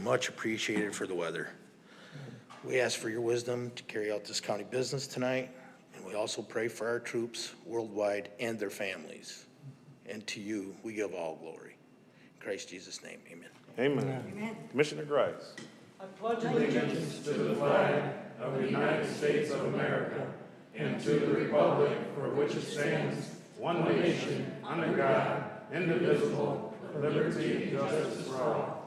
much appreciated for the weather. We ask for your wisdom to carry out this county business tonight, and we also pray for our troops worldwide and their families. And to you, we give all glory. In Christ Jesus' name, amen. Amen. Amen. Commissioner Grice. I pledge allegiance to the flag of the United States of America and to the republic for which it stands, one nation, under God, indivisible, with liberty and justice for all.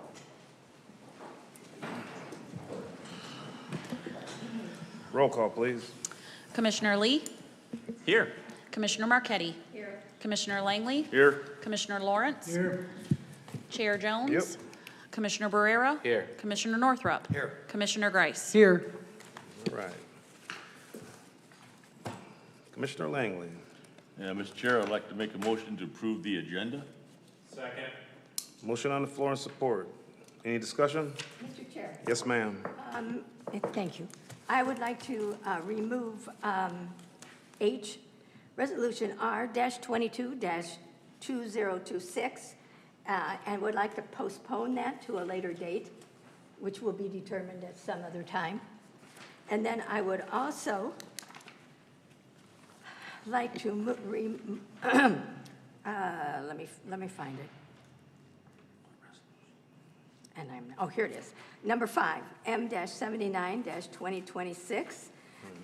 Roll call, please. Commissioner Lee? Here. Commissioner Marquetti? Here. Commissioner Langley? Here. Commissioner Lawrence? Here. Chair Jones? Yep. Commissioner Barrera? Here. Commissioner Northrup? Here. Commissioner Grice? Here. All right. Commissioner Langley. Yeah, Mr. Chair, I'd like to make a motion to approve the agenda. Second. Motion on the floor and support. Any discussion? Mr. Chair. Yes, ma'am. Thank you. I would like to remove H, Resolution R-22-2026, and would like to postpone that to a later date, which will be determined at some other time. And then I would also like to let me find it. And here it is. Number 5, M-79-2026.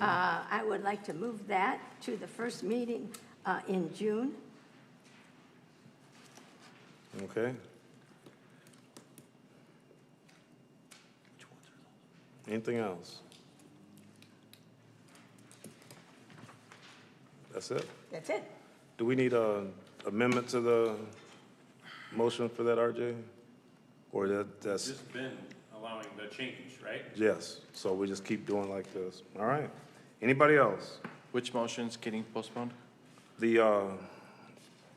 I would like to move that to the first meeting in June. Okay. Anything else? That's it? That's it. Do we need a amendment to the motion for that, RJ? Or that's? Just been allowing the change, right? Yes, so we just keep doing like this. All right. Anybody else? Which motion's getting postponed? The,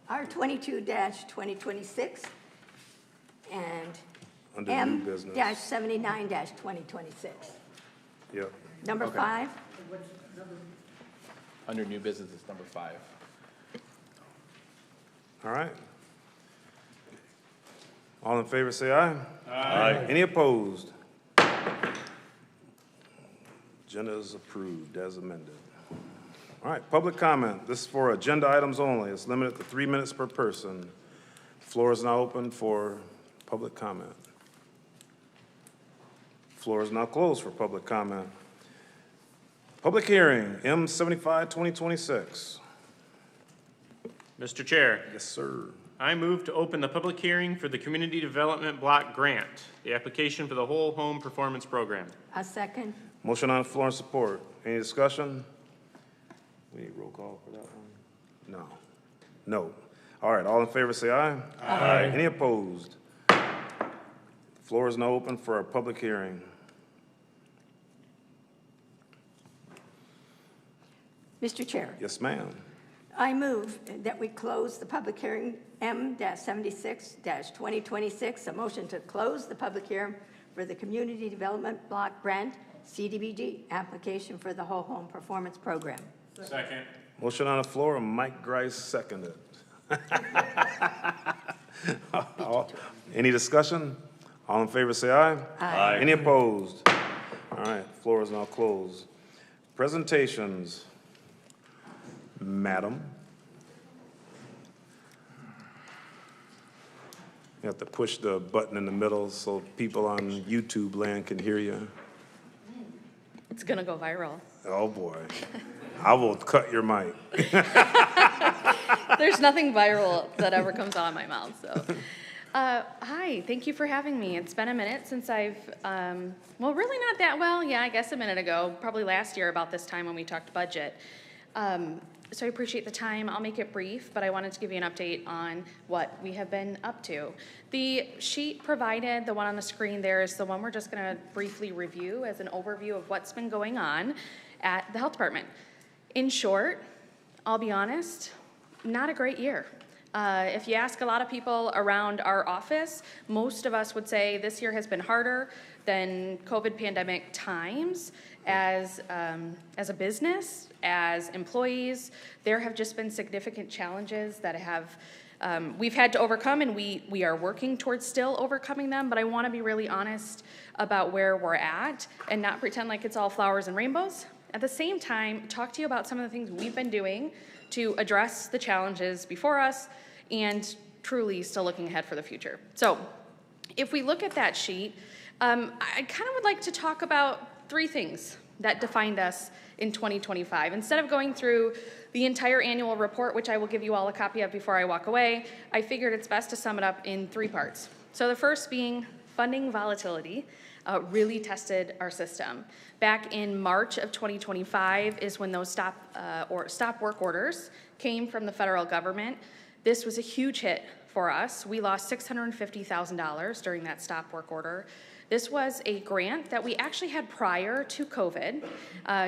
R-22-2026 and under new business. M-79-2026. Yep. Number Okay. 5. Under new business, it's number 5. All right. All in favor, say aye. Aye. Any opposed? Agenda is approved as amended. All right, public comment. This is for agenda items only. It's limited to 3 minutes per person. The floor is now open for public comment. Floor is now closed for public comment. Public hearing, M-75-2026. Mr. Chair, Yes, sir. I move to open the public hearing for the Community Development Block Grant, the application for the Whole Home Performance Program. A second. Motion on the floor and support. Any discussion? We need roll call for that one? No. No. All right, all in favor say aye. Aye. Any opposed? Floor is now open for a public hearing. Mr. Chair. Yes, ma'am. I move that we close the public hearing M-76-2026, a motion to close the public hearing for the Community Development Block Grant, CDBG, application for the Whole Home Performance Program. Second. Motion on the floor, and Mike Grice seconded. Any discussion? All in favor say aye. Aye. Any opposed? All right, floor is now closed. Presentations. Madam. You have to push the button in the middle so people on YouTube land can hear you. It's going to go viral. Oh, boy. I will cut your mic. There's nothing viral that ever comes out of my mouth, so. Hi, thank you for having me. It's been a minute since I've, well, really not that well. Yeah, I guess a minute ago, probably last year about this time when we talked budget. So I appreciate the time. I'll make it brief, but I wanted to give you an update on what we have been up to. The sheet provided, the one on the screen there, is the one we're just going to briefly review as an overview of what's been going on at the health department. In short, I'll be honest, not a great year. If you ask a lot of people around our office, most of us would say this year has been harder than COVID pandemic times. As a business, as employees, there have just been significant challenges that have We've had to overcome, and we are working towards still overcoming them, but I want to be really honest about where we're at and not pretend like it's all flowers and rainbows. At the same time, talk to you about some of the things we've been doing to address the challenges before us and truly still looking ahead for the future. So if we look at that sheet, I kind of would like to talk about 3 things that defined us in 2025. Instead of going through the entire annual report, which I will give you all a copy of before I walk away, I figured it's best to sum it up in 3 parts. So the first being funding volatility really tested our system. Back in March of 2025 is when those stop work orders came from the federal government. This was a huge hit for us. We lost $650,000 during that stop work order. This was a grant that we actually had prior to COVID.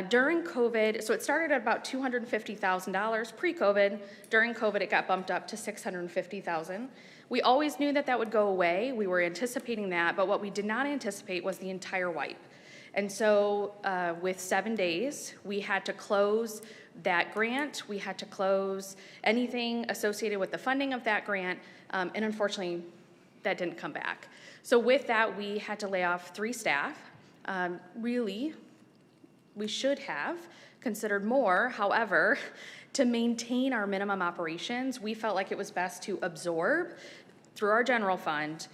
During COVID, so it started at about $250,000 pre-COVID. During COVID, it got bumped up to $650,000. We always knew that that would go away. We were anticipating that, but what we did not anticipate was the entire wipe. And so with 7 days, we had to close that grant. We had to close anything associated with the funding of that grant, and unfortunately, that didn't come back. So with that, we had to lay off 3 staff. Really, we should have considered more. However, to maintain our minimum operations, we felt like it was best to absorb through our general fund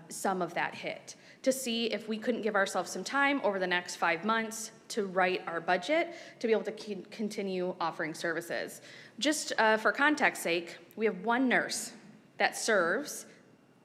some of that hit to see if we couldn't give ourselves some time over the next 5 months to write our budget to be able to continue offering services. Just for context sake, we have 1 nurse that serves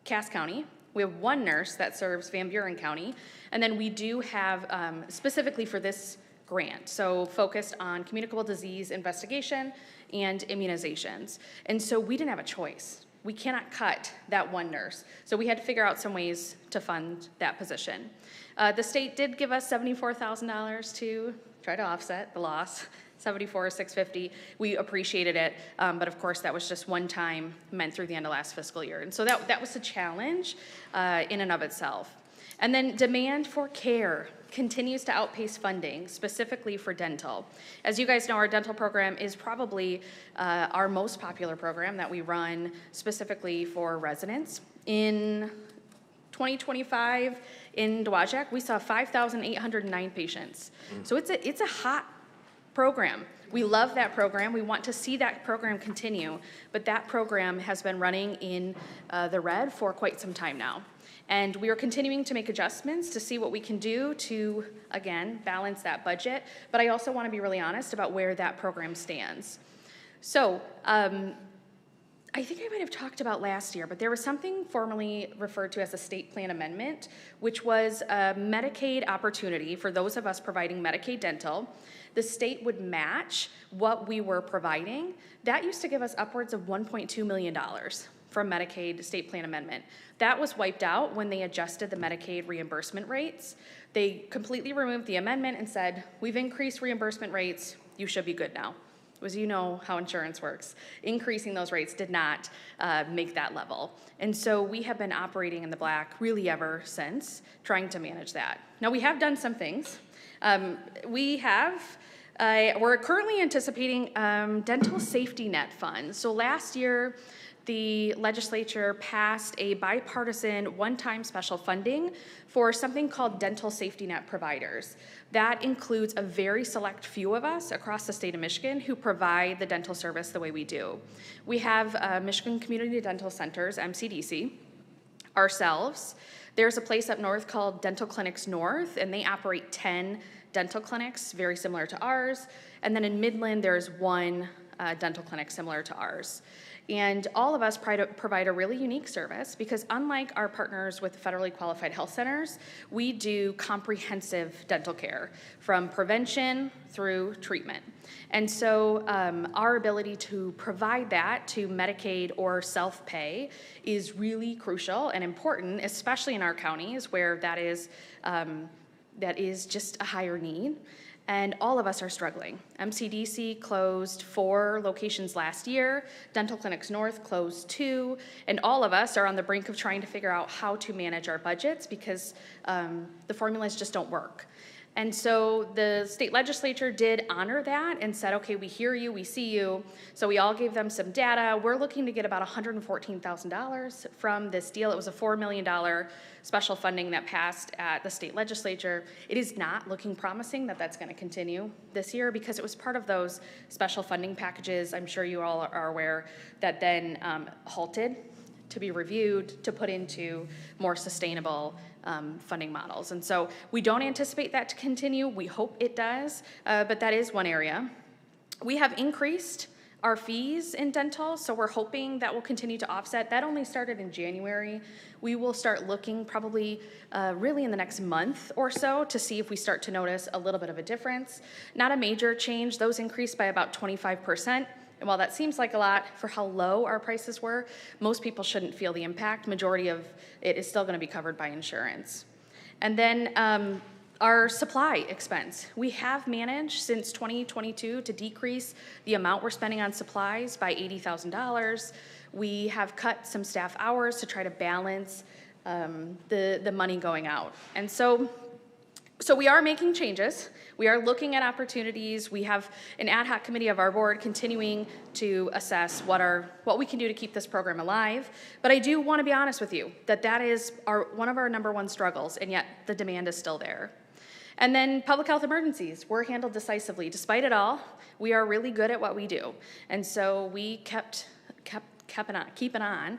Cass County. We have 1 nurse that serves Van Buren County, and then we do have, specifically for this grant, so focused on communicable disease investigation and immunizations. And so we didn't have a choice. We cannot cut that 1 nurse. So we had to figure out some ways to fund that position. The state did give us $74,000 to try to offset the loss. 74,650. We appreciated it, but of course that was just one time meant through the end of last fiscal year. And so that was a challenge in and of itself. And then demand for care continues to outpace funding, specifically for dental. As you guys know, our dental program is probably our most popular program that we run specifically for residents. In 2025 in Dowagiac, we saw 5,809 patients. So it's a hot program. We love that program. We want to see that program continue, but that program has been running in the red for quite some time now. And we are continuing to make adjustments to see what we can do to, again, balance that budget. But I also want to be really honest about where that program stands. So I think I might have talked about last year, but there was something formerly referred to as a state plan amendment, which was a Medicaid opportunity for those of us providing Medicaid dental. The state would match what we were providing. That used to give us upwards of $1.2 million from Medicaid state plan amendment. That was wiped out when they adjusted the Medicaid reimbursement rates. They completely removed the amendment and said, we've increased reimbursement rates, you should be good now. As you know how insurance works, increasing those rates did not make that level. And so we have been operating in the black really ever since, trying to manage that. Now we have done some things. We're currently anticipating dental safety net funds. So last year, the legislature passed a bipartisan one-time special funding for something called dental safety net providers. That includes a very select few of us across the state of Michigan who provide the dental service the way we do. We have Michigan Community Dental Centers, MCDC, ourselves. There's a place up north called Dental Clinics North, and they operate 10 dental clinics, very similar to ours. And then in Midland, there's 1 dental clinic similar to ours. And all of us provide a really unique service because unlike our partners with federally qualified health centers, we do comprehensive dental care from prevention through treatment. And so our ability to provide that to Medicaid or self-pay is really crucial and important, especially in our counties where that is just a higher need. And all of us are struggling. MCDC closed 4 locations last year. Dental Clinics North closed 2. And all of us are on the brink of trying to figure out how to manage our budgets because the formulas just don't work. And so the state legislature did honor that and said, okay, we hear you, we see you. So we all gave them some data. We're looking to get about $114,000 from this deal. It was a $4 million special funding that passed at the state legislature. It is not looking promising that that's going to continue this year because it was part of those special funding packages, I'm sure you all are aware, that then halted to be reviewed, to put into more sustainable funding models. And so we don't anticipate that to continue. We hope it does, but that is one area. We have increased our fees in dental, so we're hoping that will continue to offset. That only started in January. We will start looking probably really in the next month or so to see if we start to notice a little bit of a difference. Not a major change. Those increased by about 25%. And while that seems like a lot for how low our prices were, most people shouldn't feel the impact. Majority of it is still going to be covered by insurance. And then our supply expense. We have managed since 2022 to decrease the amount we're spending on supplies by $80,000. We have cut some staff hours to try to balance the money going out. And so we are making changes. We are looking at opportunities. We have an ad hoc committee of our board continuing to assess what we can do to keep this program alive. But I do want to be honest with you that is one of our number one struggles, and yet the demand is still there. And then public health emergencies were handled decisively. Despite it all, we are really good at what we do. And so we keeping on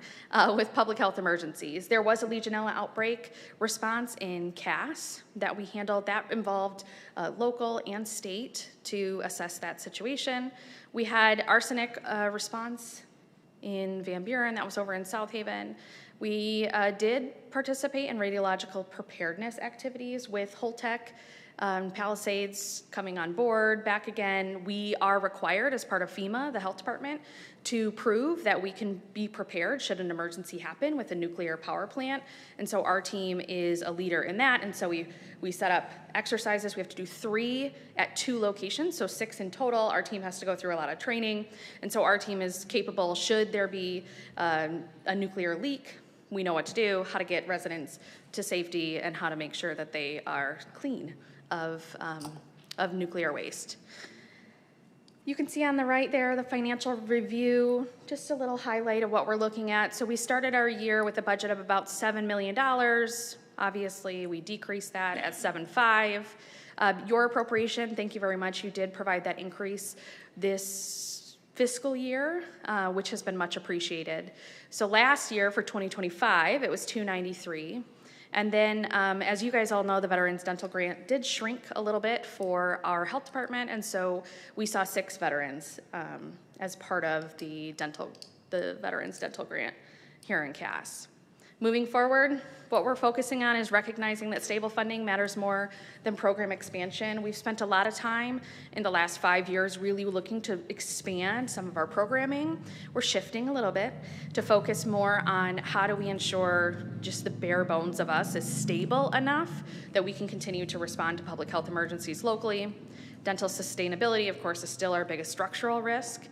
with public health emergencies. There was a Legionella outbreak response in Cass that we handled. That involved local and state to assess that situation. We had arsenic response in Van Buren. That was over in South Haven. We did participate in radiological preparedness activities with Holtec, Palisades coming on board, back again. We are required as part of FEMA, the health department, to prove that we can be prepared should an emergency happen with a nuclear power plant. And so our team is a leader in that. And so we set up exercises. We have to do 3 at 2 locations, so 6 in total. Our team has to go through a lot of training. And so our team is capable, should there be a nuclear leak, we know what to do, how to get residents to safety, and how to make sure that they are clean of nuclear waste. You can see on the right there the financial review, just a little highlight of what we're looking at. So we started our year with a budget of about $7 million. Obviously, we decreased that at 7.5. Your appropriation, thank you very much. You did provide that increase this fiscal year, which has been much appreciated. So last year for 2025, it was $293. And then, as you guys all know, the Veterans Dental Grant did shrink a little bit for our health department, and so we saw 6 veterans as part of the Veterans Dental Grant here in Cass. Moving forward, what we're focusing on is recognizing that stable funding matters more than program expansion. We've spent a lot of time in the last 5 years really looking to expand some of our programming. We're shifting a little bit to focus more on how do we ensure just the bare bones of us is stable enough that we can continue to respond to public health emergencies locally. Dental sustainability, of course, is still our biggest structural risk,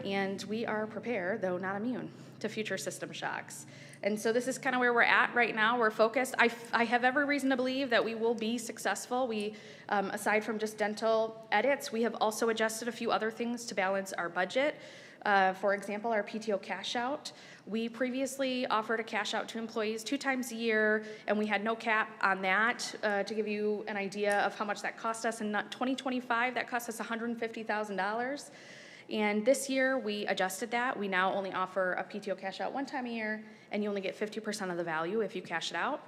and we are prepared, though not immune, to future system shocks. And so this is kind of where we're at right now. We're focused. I have every reason to believe that we will be successful. We, aside from just dental edits, we have also adjusted a few other things to balance our budget. For example, our PTO cash out. We previously offered a cash out to employees 2 times a year, and we had no cap on that. To give you an idea of how much that cost us, in 2025, that cost us $150,000. And this year, we adjusted that. We now only offer a PTO cash out 1 time a year, and you only get 50% of the value if you cash it out.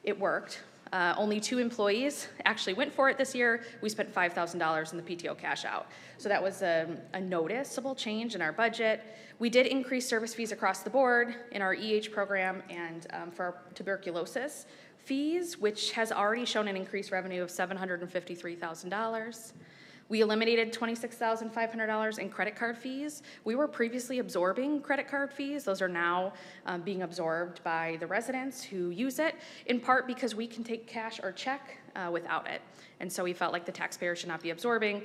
It worked. Only 2 employees actually went for it this year. We spent $5,000 in the PTO cash out. So that was a noticeable change in our budget. We did increase service fees across the board in our EH program and for our tuberculosis fees, which has already shown an increased revenue of $753,000. We eliminated $26,500 in credit card fees. We were previously absorbing credit card fees. Those are now being absorbed by the residents who use it, in part because we can take cash or check without it. And so we felt like the taxpayer should not be absorbing,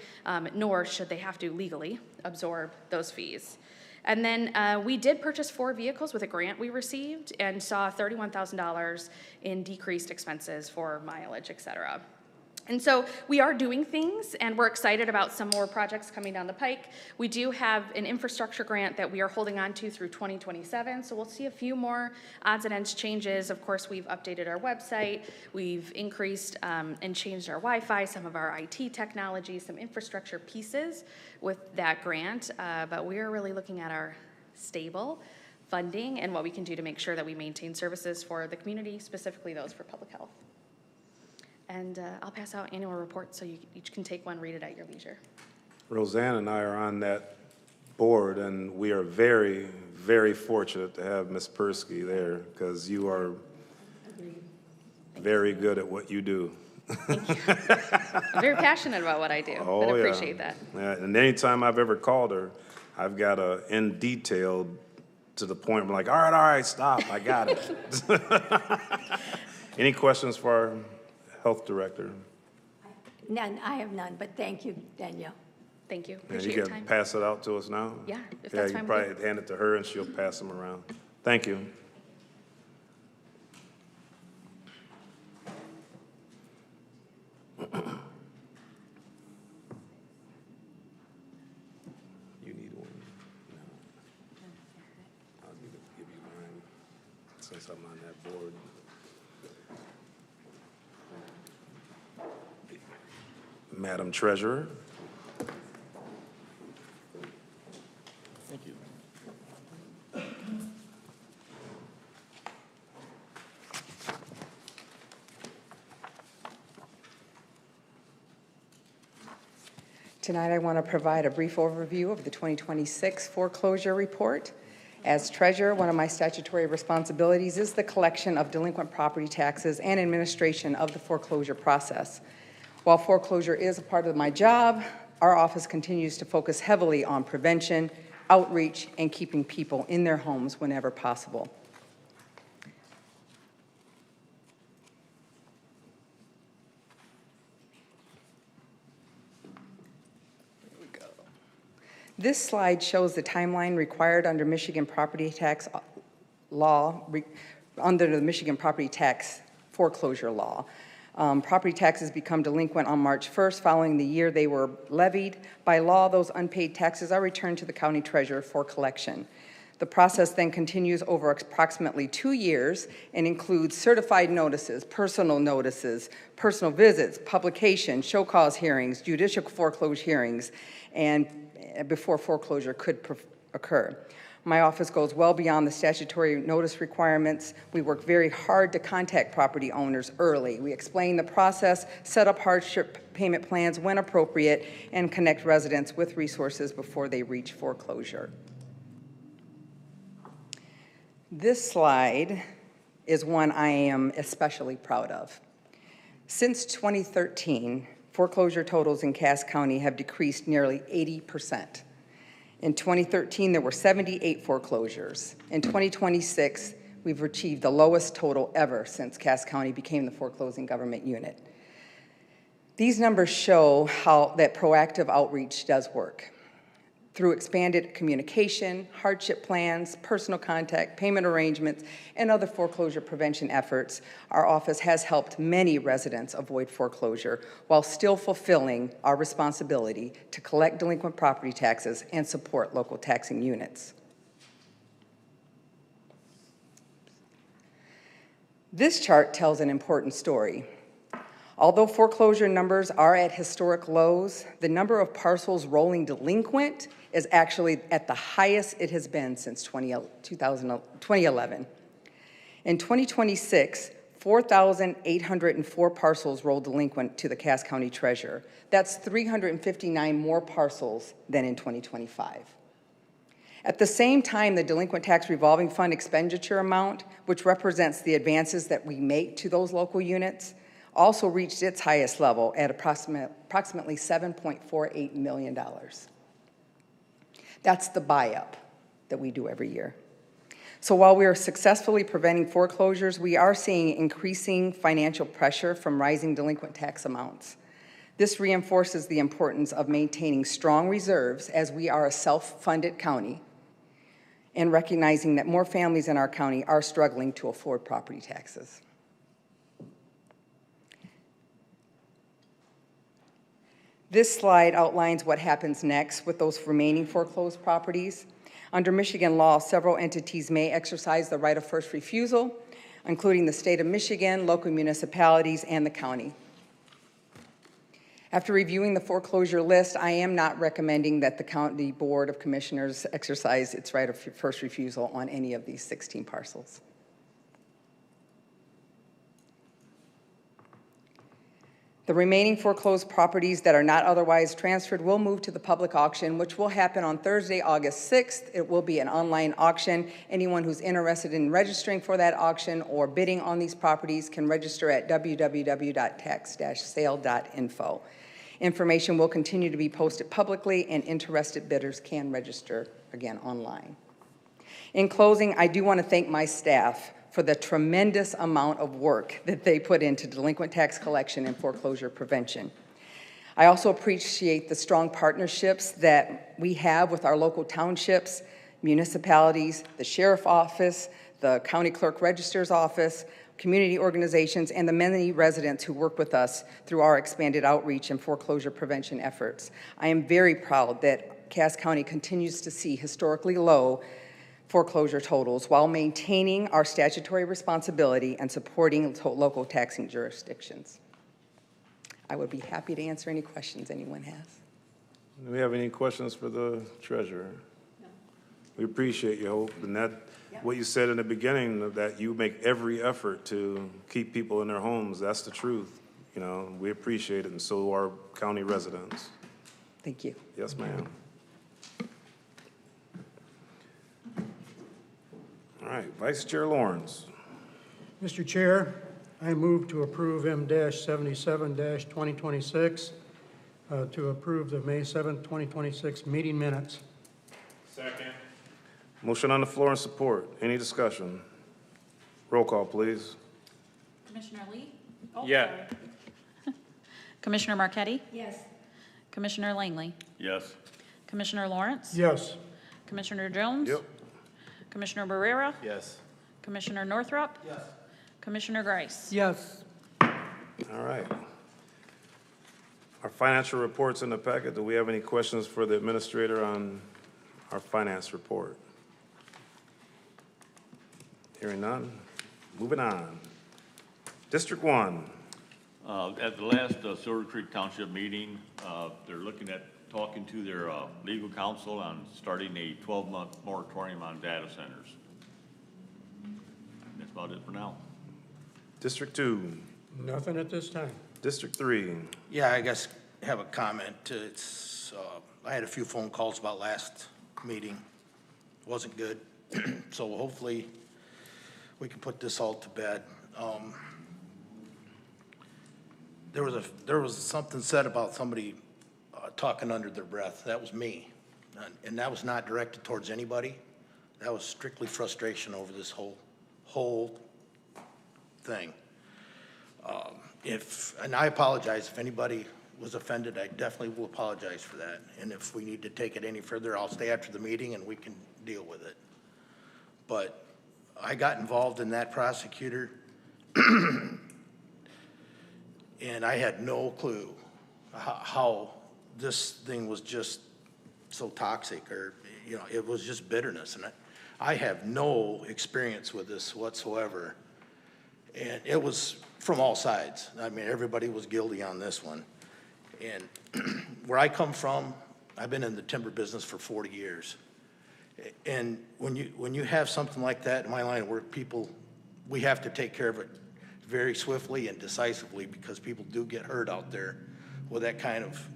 nor should they have to legally absorb those fees. And then we did purchase 4 vehicles with a grant we received and saw $31,000 in decreased expenses for mileage, et cetera. And so we are doing things, and we're excited about some more projects coming down the pike. We do have an infrastructure grant that we are holding on to through 2027, so we'll see a few more odds and ends changes. Of course, we've updated our website, we've increased and changed our Wi-Fi, some of our IT technology, some infrastructure pieces with that grant, but we are really looking at our stable funding and what we can do to make sure that we maintain services for the community, specifically those for public health. And I'll pass out annual reports so you each can take one, read it at your leisure. Roseanne and I are on that board, and we are very, very fortunate to have Ms. Persky there, because you are very good at what you do. I'm very passionate about what I do, Oh, and yeah. appreciate that. Yeah, and anytime I've ever called her, I've got a in detail to the point where I'm like, all right, stop, I got it. Any questions for our health director? None, I have none, but thank you, Danielle. Thank you. And Appreciate you your can time. pass it out to us now? Yeah, if Yeah, that's you fine can with probably hand it to her and she'll pass them around. Thank you. You need one? No. I'll give you mine, since I'm on that board. Madam Treasurer. Thank you. Tonight, I want to provide a brief overview of the 2026 foreclosure report. As treasurer, one of my statutory responsibilities is the collection of delinquent property taxes and administration of the foreclosure process. While foreclosure is a part of my job, our office continues to focus heavily on prevention, outreach, and keeping people in their homes whenever possible. This slide shows the timeline required under Michigan property tax law, under the Michigan property tax foreclosure law. Property taxes become delinquent on March 1st following the year they were levied. By law, those unpaid taxes are returned to the county treasurer for collection. The process then continues over approximately 2 years and includes certified notices, personal visits, publication, show cause hearings, judicial foreclosure hearings, and before foreclosure could occur. My office goes well beyond the statutory notice requirements. We work very hard to contact property owners early. We explain the process, set up hardship payment plans when appropriate, and connect residents with resources before they reach foreclosure. This slide is one I am especially proud of. Since 2013, foreclosure totals in Cass County have decreased nearly 80%. In 2013, there were 78 foreclosures. In 2026, we've achieved the lowest total ever since Cass County became the foreclosing government unit. These numbers show how that proactive outreach does work. Through expanded communication, hardship plans, personal contact, payment arrangements, and other foreclosure prevention efforts, our office has helped many residents avoid foreclosure while still fulfilling our responsibility to collect delinquent property taxes and support local taxing units. This chart tells an important story. Although foreclosure numbers are at historic lows, the number of parcels rolling delinquent is actually at the highest it has been since 2011. In 2026, 4,804 parcels rolled delinquent to the Cass County Treasurer. That's 359 more parcels than in 2025. At the same time, the delinquent tax revolving fund expenditure amount, which represents the advances that we make to those local units, also reached its highest level at approximately $7.48 million. That's the buy-up that we do every year. So while we are successfully preventing foreclosures, we are seeing increasing financial pressure from rising delinquent tax amounts. This reinforces the importance of maintaining strong reserves as we are a self-funded county and recognizing that more families in our county are struggling to afford property taxes. This slide outlines what happens next with those remaining foreclosed properties. Under Michigan law, several entities may exercise the right of first refusal, including the state of Michigan, local municipalities, and the county. After reviewing the foreclosure list, I am not recommending that the County Board of Commissioners exercise its right of first refusal on any of these 16 parcels. The remaining foreclosed properties that are not otherwise transferred will move to the public auction, which will happen on Thursday, August 6th. It will be an online auction. Anyone who's interested in registering for that auction or bidding on these properties can register at www.tax-sale.info. Information will continue to be posted publicly, and interested bidders can register again online. In closing, I do want to thank my staff for the tremendous amount of work that they put into delinquent tax collection and foreclosure prevention. I also appreciate the strong partnerships that we have with our local townships, municipalities, the sheriff's office, the county clerk register's office, community organizations, and the many residents who work with us through our expanded outreach and foreclosure prevention efforts. I am very proud that Cass County continues to see historically low foreclosure totals while maintaining our statutory responsibility and supporting local taxing jurisdictions. I would be happy to answer any questions anyone has. Do we have any questions for the treasurer? No. We appreciate your hope, and that, what you said in the beginning, that you make every effort to keep people in their homes, that's the truth. You know, we appreciate it, and so do our county residents. Thank you. Yes, ma'am. All right, Vice Chair Lawrence. Mr. Chair, I move to approve M-77-2026, to approve the May 7th, 2026 meeting minutes. Second. Motion on the floor and support. Any discussion? Roll call, please. Commissioner Lee? Oh, Yeah. sorry. Commissioner Marquetti? Yes. Commissioner Langley? Yes. Commissioner Lawrence? Yes. Commissioner Jones? Yep. Commissioner Barrera? Yes. Commissioner Northrup? Yes. Commissioner Grice? Yes. All right. Our financial reports in the packet. Do we have any questions for the administrator on our finance report? Hearing none. Moving on. District 1. At the last Silver Creek Township meeting, they're looking at talking to their legal counsel on starting a 12-month moratorium on data centers. That's about it for now. District 2. Nothing at this time. District 3. Yeah, I guess have a comment. It's, I had a few phone calls about last meeting. Wasn't good. So hopefully we can put this all to bed. There was something said about somebody talking under their breath. That was me. And that was not directed towards anybody. That was strictly frustration over this whole thing. And I apologize if anybody was offended. I definitely will apologize for that. And if we need to take it any further, I'll stay after the meeting and we can deal with it. But I got involved in that prosecutor and I had no clue how this thing was just so toxic, or, you know, it was just bitterness. And I have no experience with this whatsoever. And it was from all sides. I mean, everybody was guilty on this one. And where I come from, I've been in the timber business for 40 years. And when you have something like that in my line of work, we have to take care of it very swiftly and decisively, because people do get hurt out there with that kind of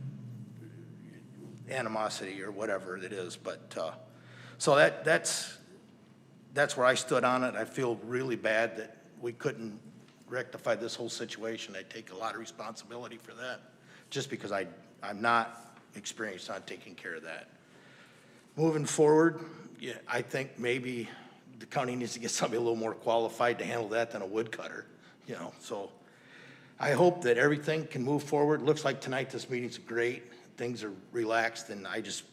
animosity or whatever it is. But so that's where I stood on it. I feel really bad that we couldn't rectify this whole situation. I take a lot of responsibility for that, just because I'm not experienced on taking care of that. Moving forward, yeah, I think maybe the county needs to get somebody a little more qualified to handle that than a woodcutter, you know. So I hope that everything can move forward. Looks like tonight this meeting's great. Things are relaxed, and I just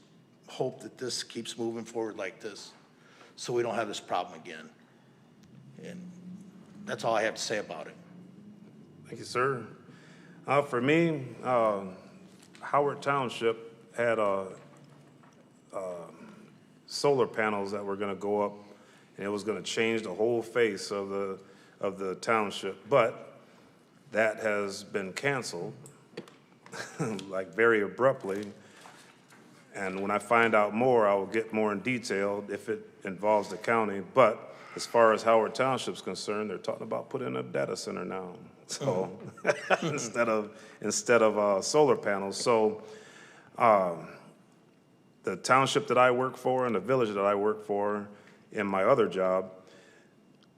hope that this keeps moving forward like this so we don't have this problem again. And that's all I have to say about it. Thank you, sir. For me, Howard Township had solar panels that were gonna go up, and it was gonna change the whole face of the township, but that has been canceled, like very abruptly. And when I find out more, I will get more in detail if it involves the county. But as far as Howard Township's concerned, they're talking about putting a data center now. So instead of solar panels. So the township that I work for and the village that I work for in my other job,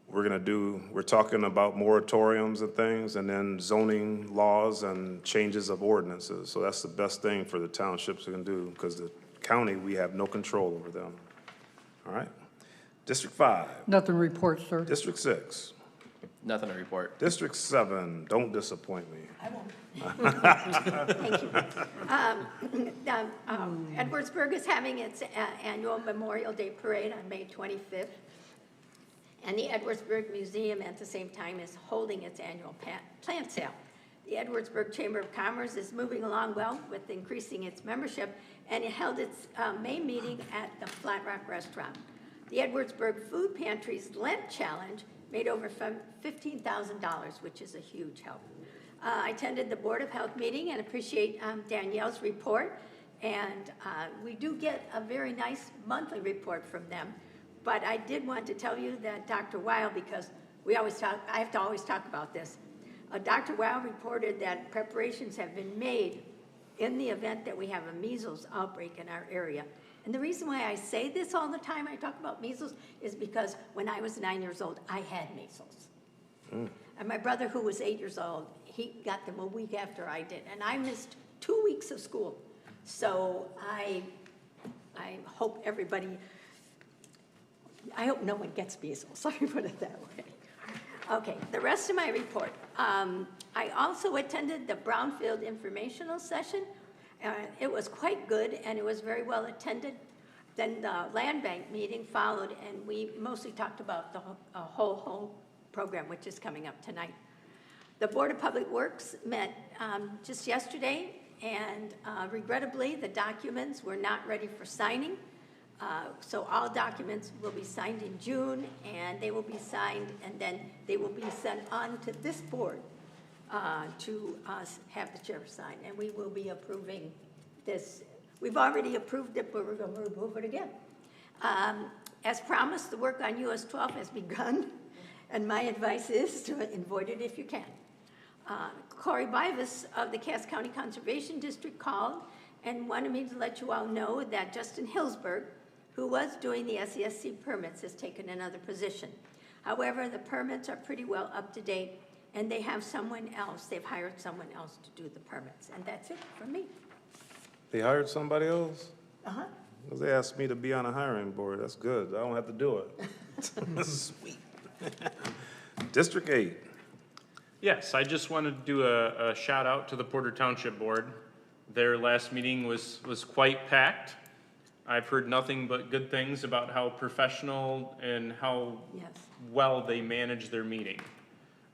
we're talking about moratoriums and things, and then zoning laws and changes of ordinances. So that's the best thing for the townships can do, because the county, we have no control over them. All right? District 5. Nothing to report, sir. District 6. Nothing to report. District 7, don't disappoint me. I won't. Thank you. Edwardsburg is having its annual Memorial Day Parade on May 25th. And the Edwardsburg Museum at the same time is holding its annual plant sale. The Edwardsburg Chamber of Commerce is moving along well with increasing its membership, and it held its May meeting at the Flat Rock Restaurant. The Edwardsburg Food Pantry's Lent Challenge made over $15,000, which is a huge help. I attended the Board of Health meeting and appreciate Danielle's report, and we do get a very nice monthly report from them. But I did want to tell you that Dr. Weil, because I have to always talk about this. Dr. Weil reported that preparations have been made in the event that we have a measles outbreak in our area. And the reason why I say this all the time, I talk about measles, is because when I was 9 years old, I had measles. And my brother, who was 8 years old, he got them a week after I did. And I missed 2 weeks of school. So I hope I hope no one gets measles, let me put it that way. Okay, the rest of my report. I also attended the Brownfield informational session. It was quite good, and it was very well attended. Then the land bank meeting followed, and we mostly talked about the whole home program, which is coming up tonight. The Board of Public Works met just yesterday, and regrettably, the documents were not ready for signing. So all documents will be signed in June, and they will be signed, and then they will be sent on to this board to have the chair sign, and we will be approving this. We've already approved it, but we're going to approve it again. As promised, the work on US 12 has begun, and my advice is to avoid it if you can. Corey Bivas of the Cass County Conservation District called and wanted me to let you all know that Justin Hillsberg, who was doing the SESC permits, has taken another position. However, the permits are pretty well up to date, and they have they've hired someone else to do the permits, and that's it from me. They hired somebody else? Uh-huh. Because they asked me to be on a hiring board. That's good. I don't have to do it. Sweet. District 8. Yes, I just wanted to do a shout out to the Porter Township Board. Their last meeting was quite packed. I've heard nothing but good things about how professional and how well they manage their meeting.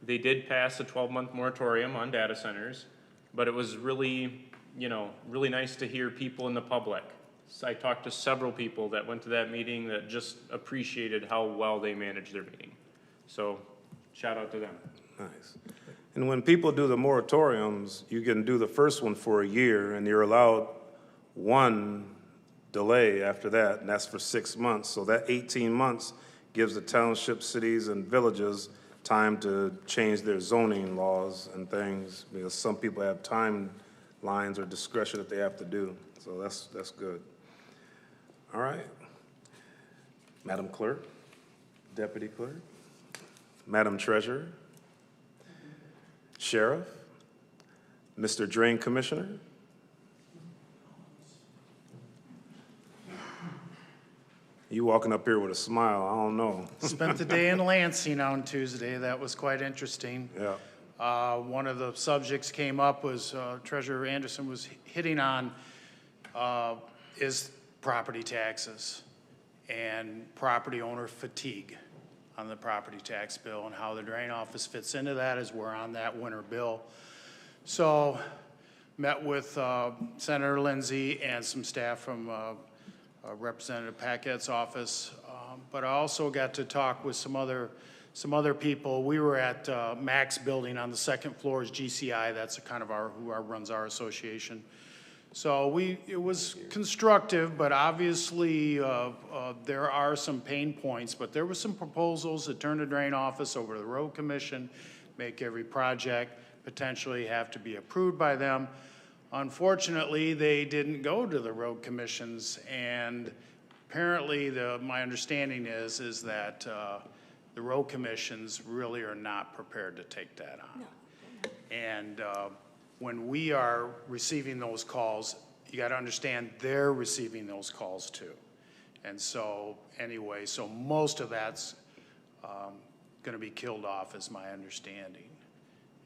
They did pass a 12-month moratorium on data centers, but it was really, really nice to hear people in the public. So I talked to several people that went to that meeting that just appreciated how well they managed their meeting. So shout out to them. Nice. And when people do the moratoriums, you can do the first one for a year, and you're allowed one delay after that, and that's for 6 months. So that 18 months gives the township, cities, and villages time to change their zoning laws and things, because some people have timelines or discretion that they have to do. So that's good. All right. Madam Clerk, Deputy Clerk, Madam Treasurer, Sheriff, Mr. Drain Commissioner. You walking up here with a smile, I don't know. Spent the day in Lansing on Tuesday. That was quite interesting. Yeah. One of the subjects came up was Treasurer Anderson was hitting on is property taxes and property owner fatigue on the property tax bill, and how the drain office fits into that as we're on that winter bill. So met with Senator Lindsay and some staff from Representative Packett's office. But I also got to talk with some other people. We were at Mac's building on the second floor is GCI. That's kind of who runs our association. So it was constructive, but obviously there are some pain points. But there were some proposals to turn the drain office over to the road commission, make every project potentially have to be approved by them. Unfortunately, they didn't go to the road commissions, and apparently my understanding is that the road commissions really are not prepared to take that on. No. And when we are receiving those calls, you got to understand they're receiving those calls too. And so anyway, so most of that's going to be killed off is my understanding.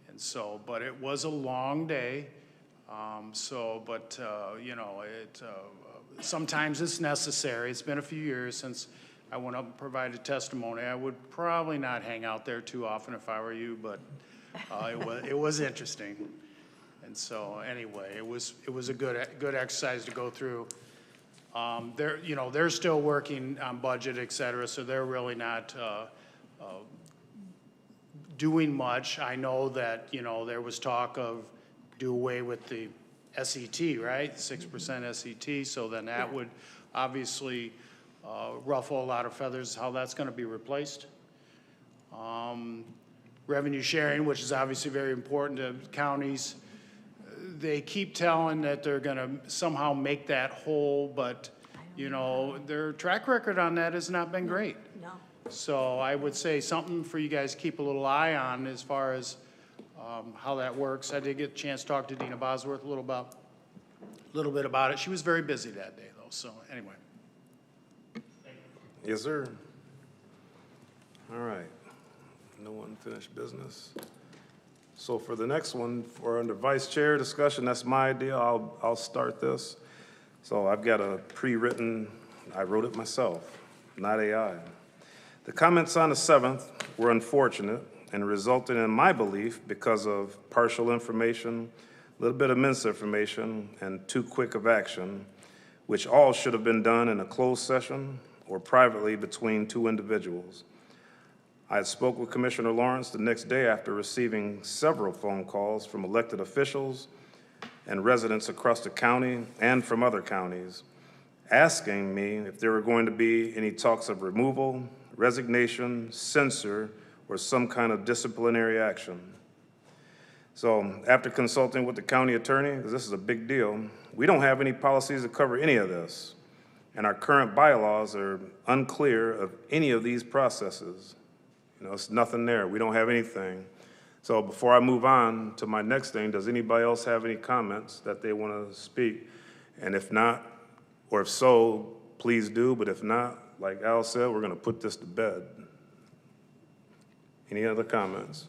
And so, but it was a long day. You know, sometimes it's necessary. It's been a few years since I went up and provided testimony. I would probably not hang out there too often if I were you, but it was interesting. And so anyway, it was a good exercise to go through. They're still working on budget, et cetera, so they're really not doing much. I know that, there was talk of do away with the SET, right? 6% SET, so then that would obviously ruffle a lot of feathers, how that's going to be replaced. Revenue sharing, which is obviously very important to counties. They keep telling that they're going to somehow make that whole, but, their track record on that has not been great. No. So I would say something for you guys to keep a little eye on as far as how that works. I did get a chance to talk to Dina Bosworth a little bit about it. She was very busy that day, though, so anyway. Yes, sir. All right. No unfinished business. So for the next one, for under vice chair discussion, that's my idea. I'll start this. So I've got a pre-written, I wrote it myself, not AI. The comments on the 7th were unfortunate and resulted in my belief because of partial information, a little bit of misinformation, and too quick of action, which all should have been done in a closed session or privately between two individuals. I spoke with Commissioner Lawrence the next day after receiving several phone calls from elected officials and residents across the county and from other counties, asking me if there were going to be any talks of removal, resignation, censure, or some kind of disciplinary action. So after consulting with the county attorney, because this is a big deal, we don't have any policies to cover any of this, and our current bylaws are unclear of any of these processes. It's nothing there. We don't have anything. So before I move on to my next thing, does anybody else have any comments that they want to speak? And if not, or if so, please do, but if not, like Al said, we're going to put this to bed. Any other comments?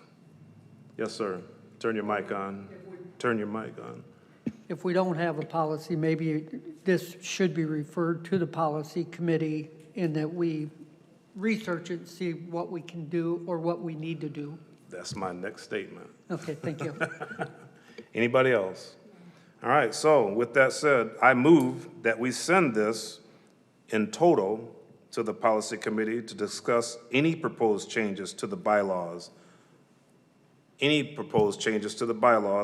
Yes, sir. Turn your mic on. Turn your mic on. If we don't have a policy, maybe this should be referred to the policy committee in that we research it, see what we can do or what we need to do. That's my next statement. Okay, thank you. Anybody else? All right, so with that said, I move that we send this in total to the policy committee to discuss any proposed changes to the bylaws,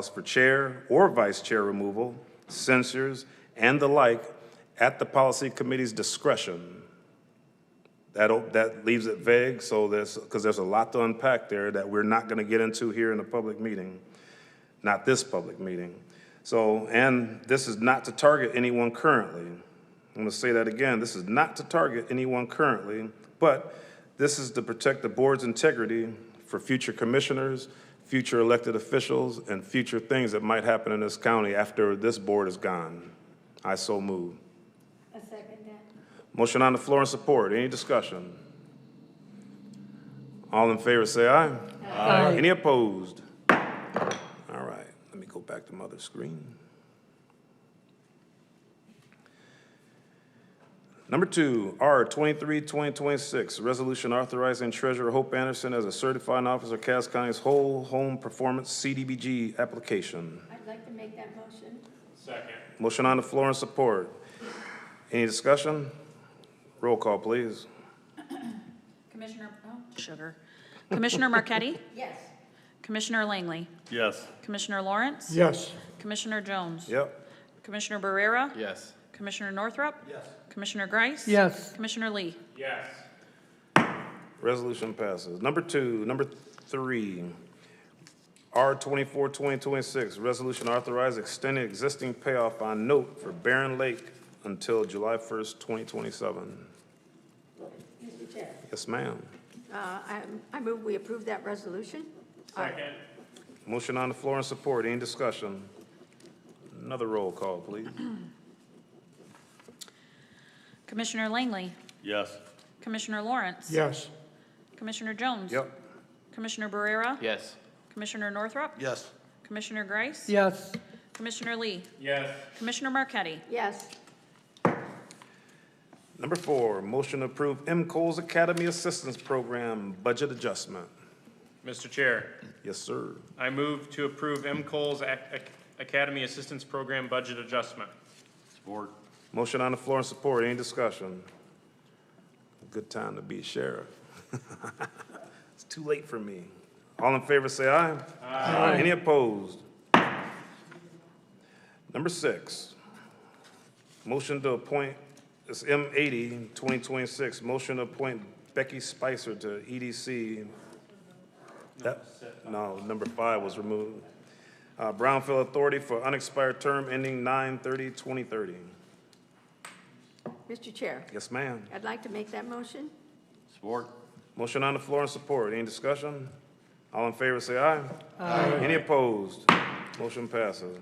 for chair or vice chair removal, censures, and the like at the policy committee's discretion. That leaves it vague, so because there's a lot to unpack there that we're not going to get into here in a public meeting, not this public meeting. So, and this is not to target anyone currently. I'm going to say that again. This is not to target anyone currently, but this is to protect the board's integrity for future commissioners, future elected officials, and future things that might happen in this county after this board is gone. I so move. A second that. Motion on the floor and support. Any discussion? All in favor say aye. Aye. Any opposed? All right, let me go back to mother screen. Number 2, R 23-2026, resolution authorizing Treasurer Hope Anderson as a certifying officer, Cass County's whole home performance CDBG application. I'd like to make that motion. Second. Motion on the floor and support. Any discussion? Roll call, please. Commissioner, sugar. Commissioner Marquetti? Yes. Commissioner Langley? Yes. Commissioner Lawrence? Yes. Commissioner Jones? Yep. Commissioner Barrera? Yes. Commissioner Northrup? Yes. Commissioner Grice? Yes. Commissioner Lee? Yes. Resolution passes. Number 3, R 24-2026, resolution authorize extending existing payoff on note for Barron Lake until July 1st, 2027. Mr. Chair, Yes, ma'am. I move we approve that resolution. Second. Motion on the floor and support. Any discussion? Another roll call, please. Commissioner Langley? Yes. Commissioner Lawrence? Yes. Commissioner Jones? Yep. Commissioner Barrera? Yes. Commissioner Northrup? Yes. Commissioner Grice? Yes. Commissioner Lee? Yes. Commissioner Marquetti? Yes. Number 4, motion to approve M. Coles Academy Assistance Program budget adjustment. Mr. Chair, Yes, sir. I move to approve M. Cole's Academy Assistance Program budget adjustment. Support. Motion on the floor and support. Any discussion? Good time to be sheriff. It's too late for me. All in favor, say aye. Aye. Any opposed? Number 6, motion to appoint, it's M80, 2026, motion to appoint Becky Spicer to EDC. No, number 5 was removed. Brownfield Authority for unexpired term ending 9/30/2030. Mr. Chair, Yes, ma'am. I'd like to make that motion. Support. Motion on the floor and support. Any discussion? All in favor, say aye. Aye. Any opposed? Motion passes.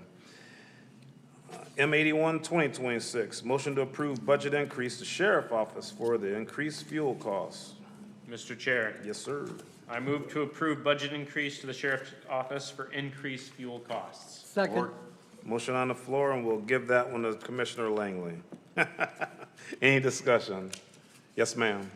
M81, 2026, motion to approve budget increase to sheriff office for the increased fuel costs. Mr. Chair, Yes, sir. I move to approve budget increase to the sheriff's office for increased fuel costs. Second. Motion on the floor, and we'll give that one to Commissioner Langley. Any discussion? Yes, ma'am.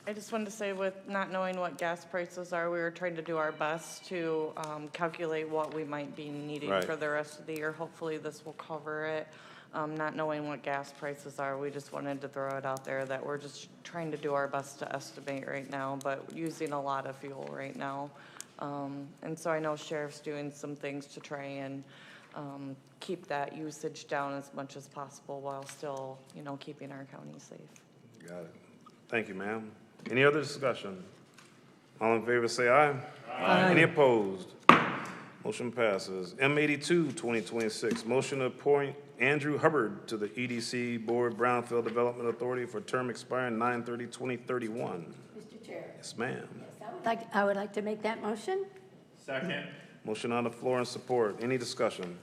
I just wanted to say, with not knowing what gas prices are, we were trying to do our best to calculate what we might be needing Right. for the rest of the year. Hopefully, this will cover it. Not knowing what gas prices are, we just wanted to throw it out there that we're just trying to do our best to estimate right now, but using a lot of fuel right now. And so I know Sheriff's doing some things to try and keep that usage down as much as possible while still, keeping our county safe. Got it. Thank you, ma'am. Any other discussion? All in favor, say aye. Aye. Any opposed? Motion passes. M82, 2026, motion to appoint Andrew Hubbard to the EDC Board Brownfield Development Authority for term expiring 9/30/2031. Mr. Chair. Yes, ma'am. I would like to make that motion. Second. Motion on the floor and support. Any discussion?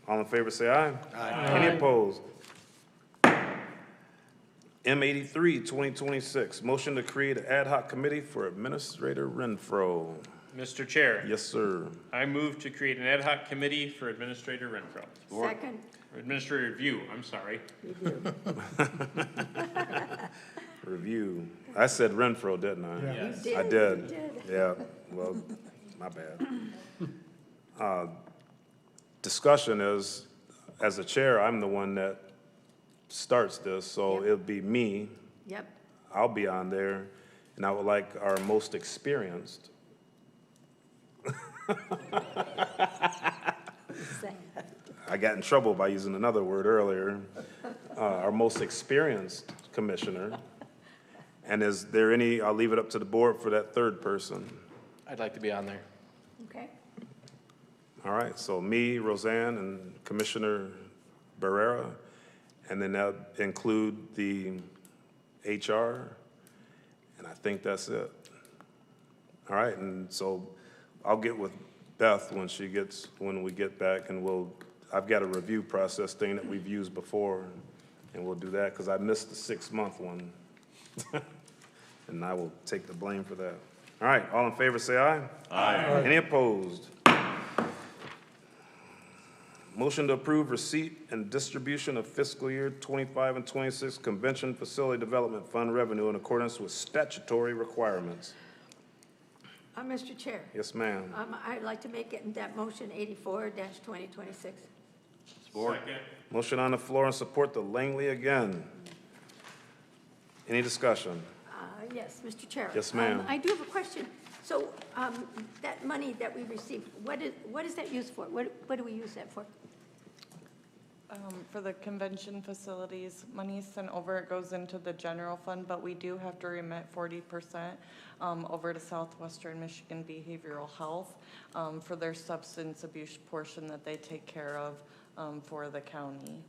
All in favor, say aye. Aye. Any opposed? M83, 2026, motion to create an ad hoc committee for Administrator Renfro. Mr. Chair, Yes, sir. I move to create an ad hoc committee for Administrator Renfro. Second. Or Administrator Review, I'm sorry. Review. I said Renfro, didn't I? Yes. You I did, did. you did. Yeah, well, my bad. Discussion is, as a chair, I'm the one that starts this, so Yep. it'll be me. Yep. I'll be on there, and I would like our most experienced. I got in trouble by using another word earlier. Our most experienced commissioner. And is there any, I'll leave it up to the board for that third person. I'd like to be on there. Okay. All right, so me, Roseanne, and Commissioner Barrera, and then that include the HR, and I think that's it. All right, and so I'll get with Beth when we get back, and I've got a review process thing that we've used before, and we'll do that, because I missed the 6-month one. And I will take the blame for that. All right, all in favor, say aye. Aye. Any opposed? Motion to approve receipt and distribution of fiscal year 25 and 26 Convention Facility Development Fund revenue in accordance with statutory requirements. Mr. Chair, Yes, ma'am. I'd like to make it that motion 84-2026. Support. Motion on the floor and support the Langley again. Any discussion? Yes, Mr. Chair. Yes, ma'am. I do have a question. So that money that we received, what is that used for? What do we use that for? For the convention facilities, money is sent over, it goes into the general fund, but we do have to remit 40% over to Southwestern Michigan Behavioral Health for their substance abuse portion that they take care of for the county.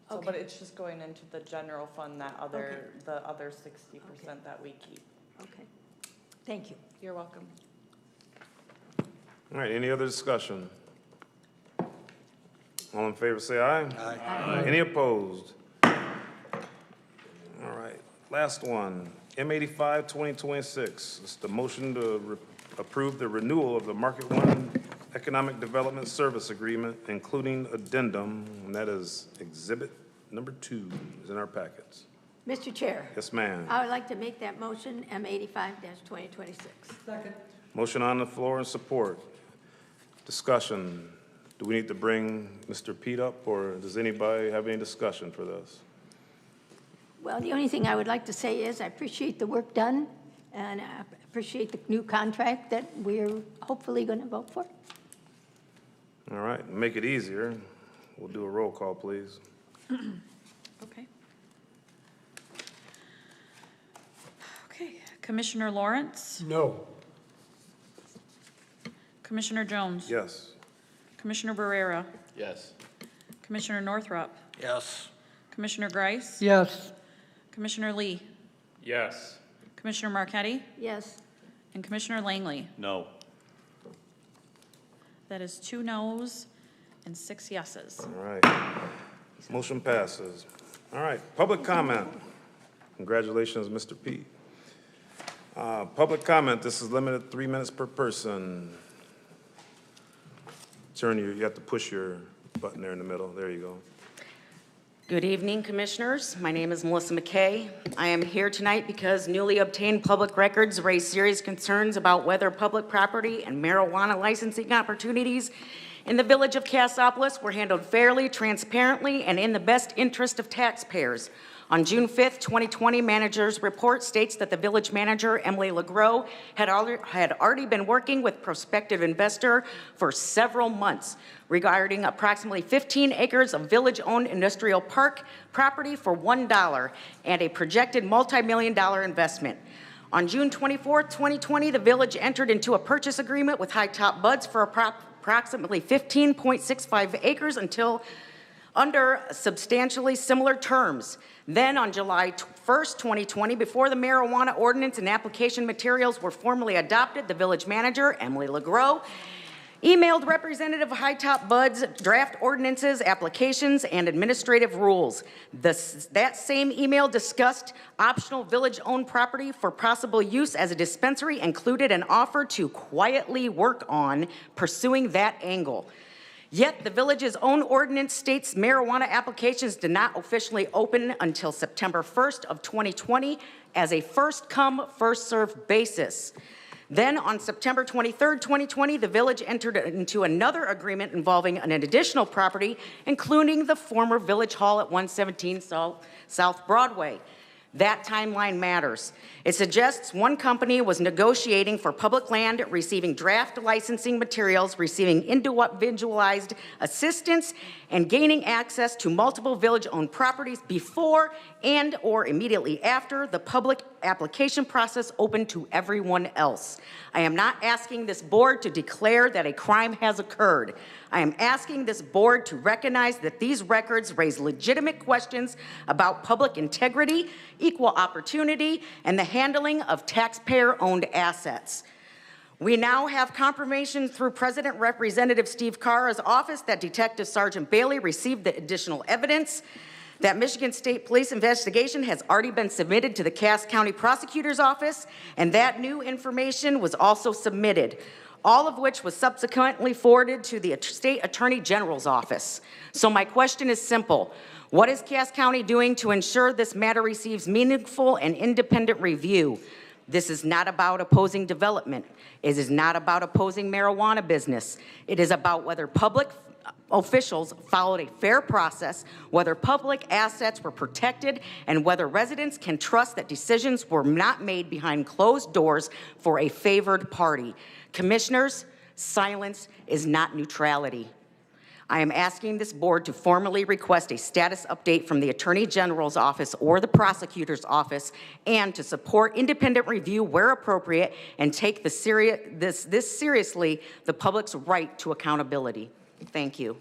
So, but Okay. it's just going into the general fund, the other 60% that we keep. Okay. Thank you. You're welcome. All right, any other discussion? All in favor, say aye. Aye. Any opposed? All right, last one, M85, 2026. It's the motion to approve the renewal of the Market One Economic Development Service Agreement, including addendum, and that is Exhibit number 2, is in our packets. Mr. Chair. Yes, ma'am. I would like to make that motion M85-2026. Second. Motion on the floor and support. Discussion. Do we need to bring Mr. Pete up, or does anybody have any discussion for this? Well, the only thing I would like to say is I appreciate the work done, and I appreciate the new contract that we're hopefully going to vote for. All right, make it easier. We'll do a roll call, please. Okay. Okay, Commissioner Lawrence, No. Commissioner Jones, Yes. Commissioner Barrera, Yes. Commissioner Northrup, Yes. Commissioner Grice, Yes. Commissioner Lee, Yes. Commissioner Marquetti, Yes. and Commissioner Langley. No. That is 2 noes and 6 yeses. All right. Motion passes. All right, public comment. Congratulations, Mr. Pete. Public comment, this is limited 3 minutes per person. Attorney, you have to push your button there in the middle. There you go. Good evening, Commissioners. My name is Melissa McKay. I am here tonight because newly obtained public records raise serious concerns about whether public property and marijuana licensing opportunities in the village of Cassopolis were handled fairly, transparently, and in the best interest of taxpayers. On June 5th, 2020, manager's report states that the village manager, Emily LeGros, had already been working with prospective investor for several months regarding approximately 15 acres of village-owned industrial park property for $1 and a projected multi-million-dollar investment. On June 24th, 2020, the village entered into a purchase agreement with High Top Buds for approximately 15.65 acres under substantially similar terms. Then on July 1st, 2020, before the marijuana ordinance and application materials were formally adopted, the village manager, Emily LeGros, emailed Representative High Top Buds draft ordinances, applications, and administrative rules. That same email discussed optional village-owned property for possible use as a dispensary, included an offer to quietly work on pursuing that angle. Yet the village's own ordinance states marijuana applications did not officially open until September 1st of 2020 as a first-come, first-served basis. Then on September 23rd, 2020, the village entered into another agreement involving an additional property, including the former Village Hall at 117 South Broadway. That timeline matters. It suggests one company was negotiating for public land, receiving draft licensing materials, receiving individualized assistance, and gaining access to multiple village-owned properties before and or immediately after the public application process opened to everyone else. I am not asking this board to declare that a crime has occurred. I am asking this board to recognize that these records raise legitimate questions about public integrity, equal opportunity, and the handling of taxpayer-owned assets. We now have confirmation through President Representative Steve Carr's office that Detective Sergeant Bailey received the additional evidence. That Michigan State Police investigation has already been submitted to the Cass County Prosecutor's Office, and that new information was also submitted, all of which was subsequently forwarded to the State Attorney General's office. So my question is simple. What is Cass County doing to ensure this matter receives meaningful and independent review? This is not about opposing development. It is not about opposing marijuana business. It is about whether public officials followed a fair process, whether public assets were protected, and whether residents can trust that decisions were not made behind closed doors for a favored party. Commissioners, silence is not neutrality. I am asking this board to formally request a status update from the Attorney General's office or the prosecutor's office, and to support independent review where appropriate and take this seriously, the public's right to accountability. Thank you.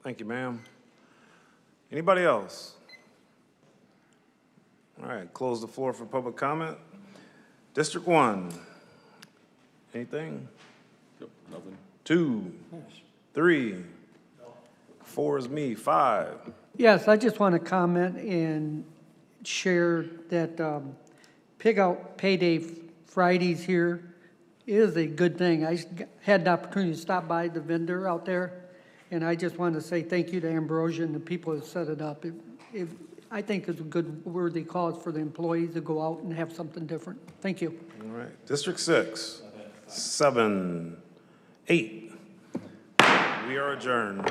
Thank you, ma'am. Anybody else? All right, close the floor for public comment. District 1. Anything? Yep, nothing. 2, 3, 4 is me, 5. Yes, I just want to comment and share that Pig Out Payday Fridays here is a good thing. I had the opportunity to stop by the vendor out there, and I just want to say thank you to Ambrosia and the people that set it up. I think it's a good, worthy cause for the employees to go out and have something different. Thank you. All right, District 6, 7, 8. We are adjourned.